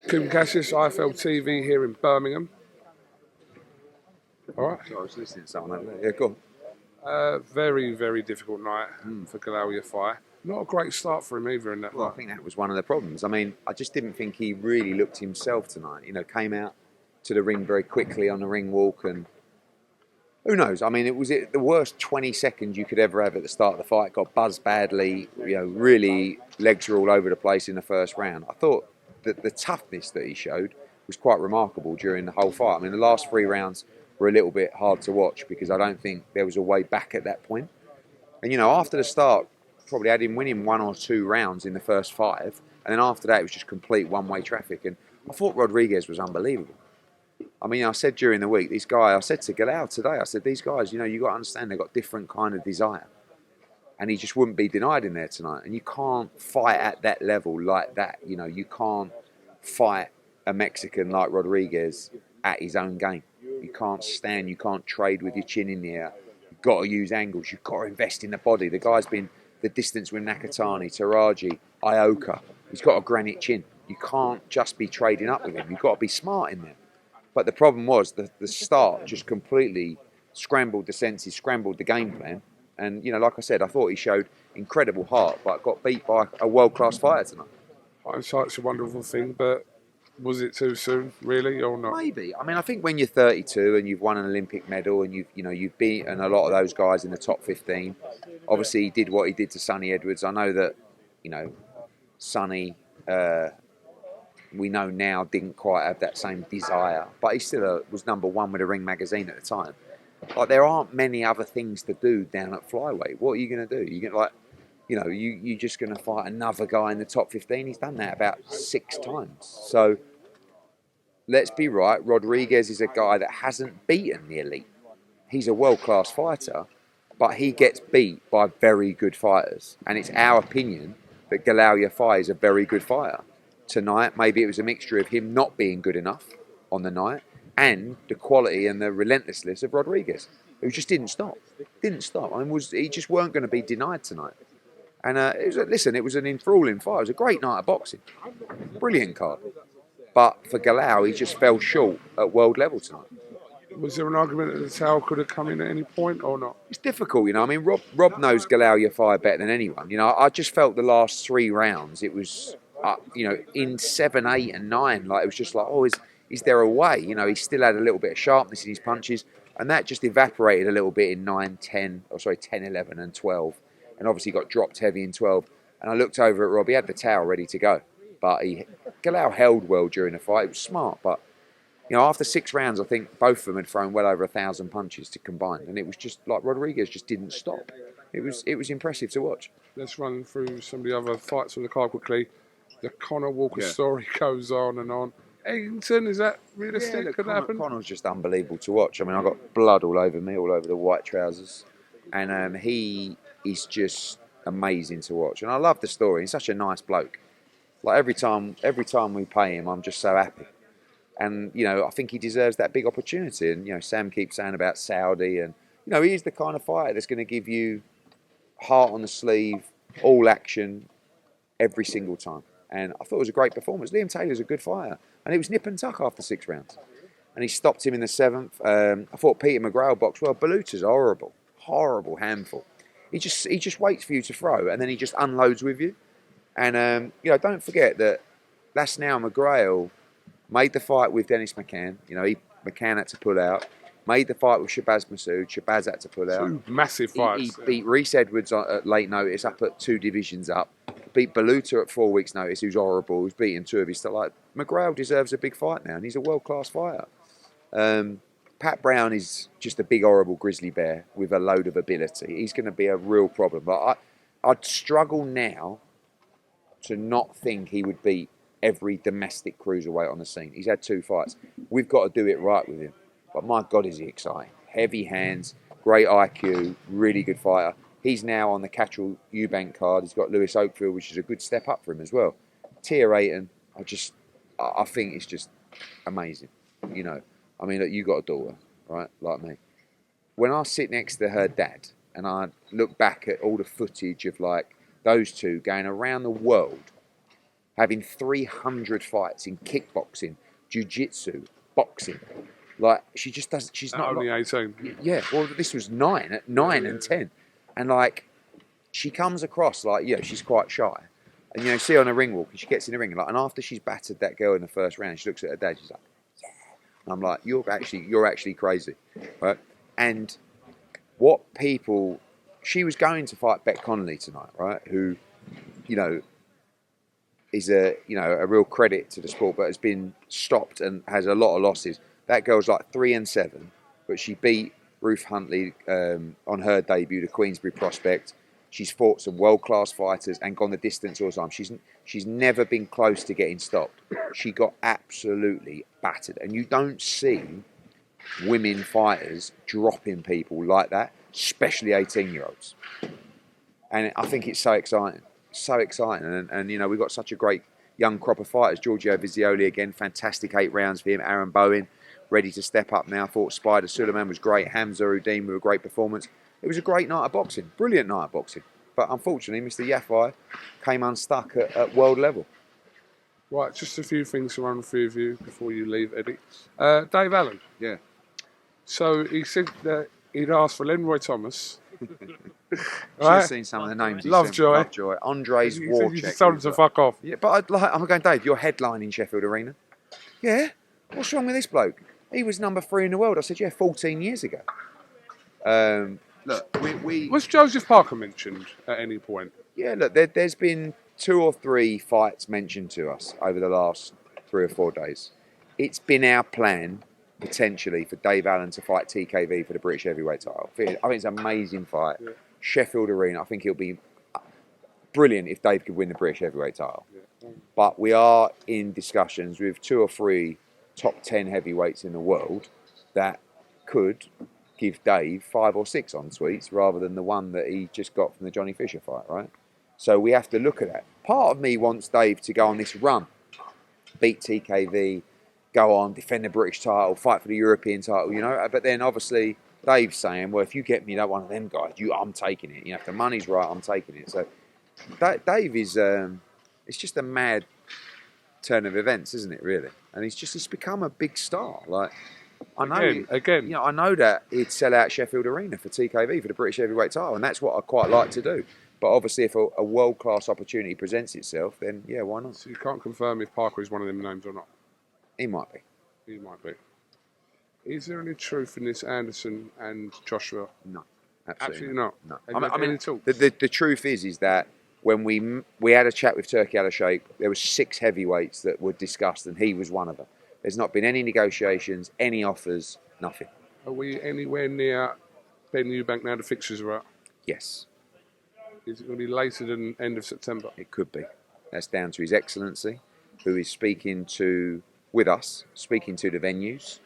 CASSIUS, IFLTV here in Birmingham. All right. I was listening to someone over there. Yeah, go on. Very, very difficult night for Galal Yafai. Not a great start for him either in that Well, I night. think that was one of the problems. I mean, I just didn't think he really looked himself tonight. You know, came out to the ring very quickly on the ring walk, and who knows? I mean, it was the worst 20 seconds you could ever have at the start of the fight. Got buzzed badly. You know, really legs were all over the place in the first round. I thought that the toughness that he showed was quite remarkable during the whole fight. I mean, the last 3 rounds were a little bit hard to watch because I don't think there was a way back at that point. And you know, after the start, probably had him winning 1 or 2 rounds in the first 5, and then after that it was just complete one-way traffic. And I thought Rodriguez was unbelievable. I mean, I said during the week, I said to Galal today, I said, these guys, you know, you got to understand they've got different kind of desire. And he just wouldn't be denied in there tonight. And you can't fight at that level like that. You know, you can't fight a Mexican like Rodriguez at his own game. You can't stand, you can't trade with your chin in the air. You've got to use angles, you've got to invest in the body. The guy's been the distance with Nakatani, Taraji, Ioka. He's got a granite chin. You can't just be trading up with him. You've got to be smart in there. But the problem was the start just completely scrambled the senses, scrambled the game plan. And, you know, like I said, I thought he showed incredible heart, but got beat by a world-class fighter tonight. Hindsight's a wonderful thing, but was it too soon, really, or not? Maybe. I mean, I think when you're 32 and you've won an Olympic medal and you've beaten a lot of those guys in the top 15, obviously he did what he did to Sonny Edwards. I know that, you know, Sonny, we know now, didn't quite have that same desire, but he still was #1 with a Ring magazine at the time. Like, there aren't many other things to do down at flyweight. What are you going to do? You're going to, you're just going to fight another guy in the top 15. He's done that about 6 times. So let's be right. Rodriguez is a guy that hasn't beaten the elite. He's a world-class fighter, but he gets beat by very good fighters. And it's our opinion that Galal Yafai is a very good fighter. Tonight, maybe it was a mixture of him not being good enough on the night and the quality and the relentlessness of Rodriguez, who just didn't stop. I mean, he just weren't going to be denied tonight. And it was an enthralling fight. It was a great night of boxing. Brilliant card. But for Galal, he just fell short at world level tonight. Was there an argument that the towel could have come in at any point or not? It's difficult, you know. I mean, Rob knows Galal Yafai better than anyone. You know, I just felt the last 3 rounds, it was, in 7, 8 and 9, like it was just like, is there a way? You know, he still had a little bit of sharpness in his punches, and that just evaporated a little bit in 9, 10, 11 and 12. And obviously got dropped heavy in 12. And I looked over at Rob, he had the towel ready to go. But Galal held well during the fight. It was smart, but you know, after 6 rounds, I think both of them had thrown well over 1,000 punches to combine, and it was just like Rodriguez just didn't stop. It was impressive to watch. Let's run through some of the other fights on the card quickly. The Conor Walker story goes on and on. Eggington, is that realistic? Could happen? Conor's just unbelievable to watch. I mean, I got blood all over me, all over the white trousers, and he is just amazing to watch. And I love the story. He's such a nice bloke. Like every time we pay him, I'm just so happy. And, you know, I think he deserves that big opportunity. And, you know, Sam keeps saying about Saudi. And, you know, he's the kind of fighter that's going to give you heart on the sleeve, all action, every single time. And I thought it was a great performance. Liam Taylor's a good fighter. And it was nip and tuck after 6 rounds. And he stopped him in the 7th. I thought Peter McGrail boxed well. Baluta's horrible. Horrible handful. He just waits for you to throw, and then he just unloads with you. And, you know, don't forget that that's now McGrail made the fight with Dennis McCann. You know, McCann had to pull out. Made the fight with Shabazz Massoud. Shabazz had to pull out. 2 massive fights. He beat Reece Edwards at late notice, up at 2 divisions up. Beat Baluta at 4 weeks' notice, who's horrible. Who's beaten 2 of his stuff. Like, McGrail deserves a big fight now, and he's a world-class fighter. Pat Brown is just a big, horrible grizzly bear with a load of ability. He's going to be a real problem. But I'd struggle now to not think he would beat every domestic cruiserweight on the scene. He's had 2 fights. We've got to do it right with him. But my God, is he exciting. Heavy hands, great IQ, really good fighter. He's now on the Catterall Eubank card. He's got Lewis Oakfield, which is a good step up for him as well. Tia Ayton, I think it's just amazing. You know, I mean, look, you got a daughter, right, like me. When I sit next to her dad and I look back at all the footage of, like, those two going around the world having 300 fights in kickboxing, jiu-jitsu, boxing. Like, she just doesn't, she's not only 18. Yeah, well, this was 9 and 10. And like, she comes across like, she's quite shy. And see her on a ring walk, and she gets in the ring, and after she's battered that girl in the first round, she looks at her dad, she's like, yeah. And I'm like, you're actually crazy, right? And she was going to fight Beck Connolly tonight, right? Who, is a real credit to the sport, but has been stopped and has a lot of losses. That girl's like 3-7, but she beat Ruth Huntley on her debut, the Queensbury prospect. She's fought some world-class fighters and gone the distance all the time. She's never been close to getting stopped. She got absolutely battered. And you don't see women fighters dropping people like that, especially 18-year-olds. And I think it's so exciting. So exciting. And we've got such a great young crop of fighters. Giorgio Vizioli, again, fantastic 8 rounds for him. Aaron Bowen, ready to step up now. Thought Spider Suleiman was great. Hamza Uddin with a great performance. It was a great night of boxing, brilliant night of boxing. But unfortunately, Mr. Yafai came unstuck at world level. Right, just a few things to run through with you before you leave, Eddie. Dave Allen. Yeah. So he said that he'd asked for Lenroy Thomas. Should have seen some of the names. Lovejoy. Andres Warchek. You just told him to fuck off. Yeah, but I'm going, Dave, you're headlining Sheffield Arena. Yeah? What's wrong with this bloke? He was number 3 in the world. I said, 14 years ago. Look, Was Joseph Parker mentioned at any point? Yeah, look, there's been 2 or 3 fights mentioned to us over the last 3 or 4 days. It's been our plan, potentially, for Dave Allen to fight TKV for the British heavyweight title. I think it's an amazing fight. Yeah. Sheffield Arena, I think it'll be brilliant if Dave could win the British heavyweight title. Yeah. But we are in discussions with 2 or 3 top 10 heavyweights in the world that could give Dave 5 or 6 on sweets rather than the one that he just got from the Johnny Fisher fight, right? So we have to look at that. Part of me wants Dave to go on this run, beat TKV, go on, defend the British title, fight for the European title, But then obviously Dave's saying, well, if you get me that one of them guys, I'm taking it. If the money's right, I'm taking it. So Dave is, it's just a mad turn of events, isn't it, really? And he's become a big star. Like, I know that he'd sell out Sheffield Arena for TKV for the British heavyweight title, and that's what I quite like to do. But obviously, if a world-class opportunity presents itself, then yeah, why not? So you can't confirm if Parker is one of them names or not? He might be. He might be. Is there any truth in this Anderson and Joshua? No, absolutely not. No. The truth is that when we had a chat with Turki Al-Sheikh, there was 6 heavyweights that were discussed, and he was one of them. There's not been any negotiations, any offers, nothing. Are we anywhere near Ben Eubank now the fixtures are out? Yes. Is it going to be later than end of September? It could be. That's down to His Excellency, who is speaking to the venues,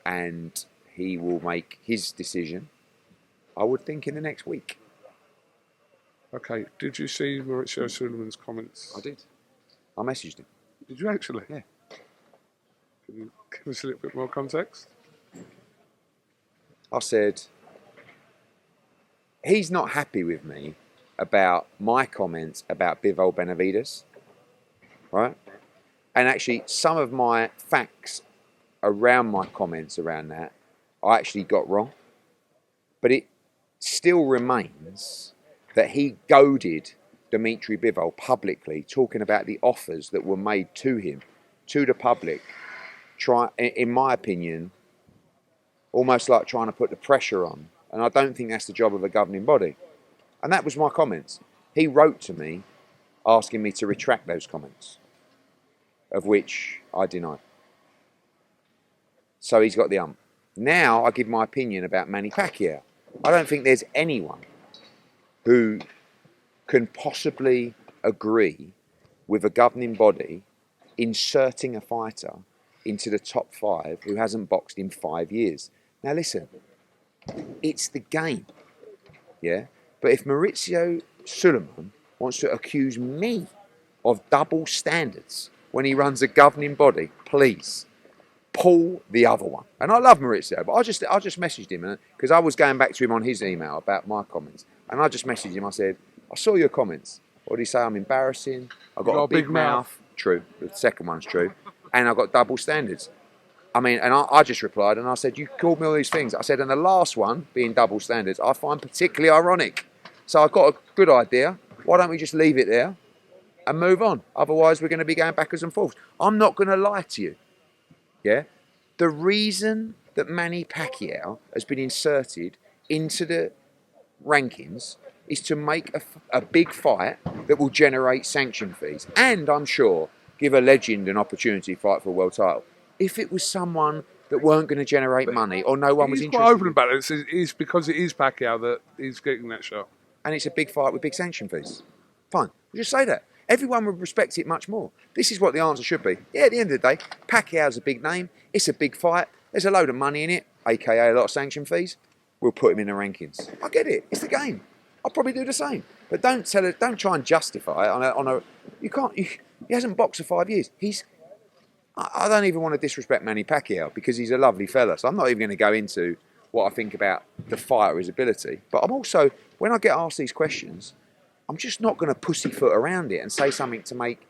and he will make his decision, I would think, in the next week. Okay. Did you see Maurizio Sullivan's comments? I did. I messaged him. Did you actually? Yeah. Can you give us a little bit more context? I said, he's not happy with me about my comments about Bivol Benavides, right? And actually, some of my facts around my comments around that, I actually got wrong. But it still remains that he goaded Dimitri Bivol publicly, talking about the offers that were made to him, to the public, in my opinion, almost like trying to put the pressure on. And I don't think that's the job of a governing body. And that was my comments. He wrote to me asking me to retract those comments, of which I denied. So he's got the ump. Now I give my opinion about Manny Pacquiao. I don't think there's anyone who can possibly agree with a governing body inserting a fighter into the top 5 who hasn't boxed in 5 years. Now listen, it's the game, yeah? But if Maurizio Sullivan wants to accuse me of double standards when he runs a governing body, please pull the other one. And I love Maurizio, but I just messaged him because I was going back to him on his email about my comments, and I just messaged him. I said, I saw your comments. What did he say? I'm embarrassing. I've got got a big mouth. True. The second one's true. And I've got double standards. I mean, and I just replied and I said, you called me all these things. I said, and the last one, being double standards, I find particularly ironic. So I've got a good idea. Why don't we just leave it there and move on? Otherwise, we're going to be going backwards and forwards. I'm not going to lie to you. Yeah? The reason that Manny Pacquiao has been inserted into the rankings is to make a big fight that will generate sanction fees. And I'm sure give a legend an opportunity to fight for a world title. If it was someone that weren't going to generate money or no one was interested. He's quite open about it. It's because it is Pacquiao that he's getting that shot. And it's a big fight with big sanction fees. Fine. We'll just say that. Everyone would respect it much more. This is what the answer should be. Yeah, at the end of the day, Pacquiao's a big name. It's a big fight. There's a load of money in it, aka a lot of sanction fees. We'll put him in the rankings. I get it. It's the game. I'll probably do the same. But don't try and justify it you can't. He hasn't boxed for 5 years. I don't even want to disrespect Manny Pacquiao because he's a lovely fella. So I'm not even going to go into what I think about the fight or his ability. But I'm also, when I get asked these questions, I'm just not going to pussyfoot around it and say something to make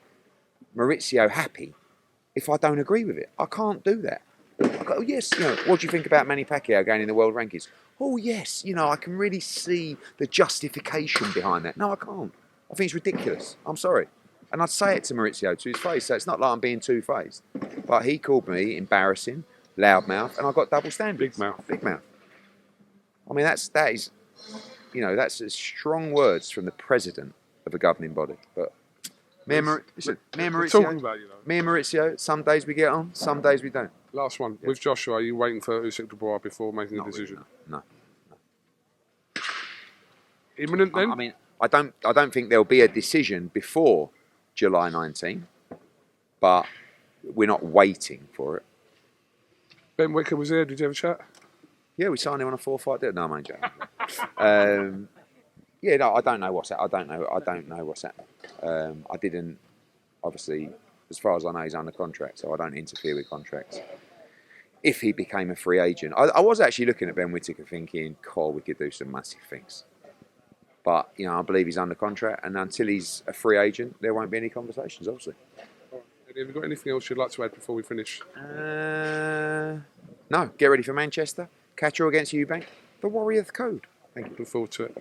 Maurizio happy if I don't agree with it. I can't do that. I go, oh, yes, what do you think about Manny Pacquiao going in the world rankings? Oh, yes, I can really see the justification behind that. No, I can't. I think it's ridiculous. I'm sorry. And I'd say it to Maurizio to his face, so it's not like I'm being two-faced. But he called me embarrassing, loudmouth, and I got double standards. Big mouth. I mean, that's strong words from the president of a governing body. But me and Maurizio, some days we get on, some days we don't. Last one. Yeah. With Joshua, are you waiting for Usyk to blow up before making a decision? Really, no. Imminent then? I mean, I don't think there'll be a decision before July 19, but we're not waiting for it. Ben Wicker was here. Did you have a chat? Yeah, we signed him on a 4-fight deal. No, mate. Yeah, no, I don't know what's happening. I don't know what's happening. I didn't, obviously, as far as I know, he's under contract, so I don't interfere with contracts. If he became a free agent, I was actually looking at Ben Whittaker thinking, we could do some massive things. But, I believe he's under contract, and until he's a free agent, there won't be any conversations, obviously. Have you got anything else you'd like to add before we finish? No, get ready for Manchester. Castro against Eubank. The Warrior Code. Thank you. Look forward to it.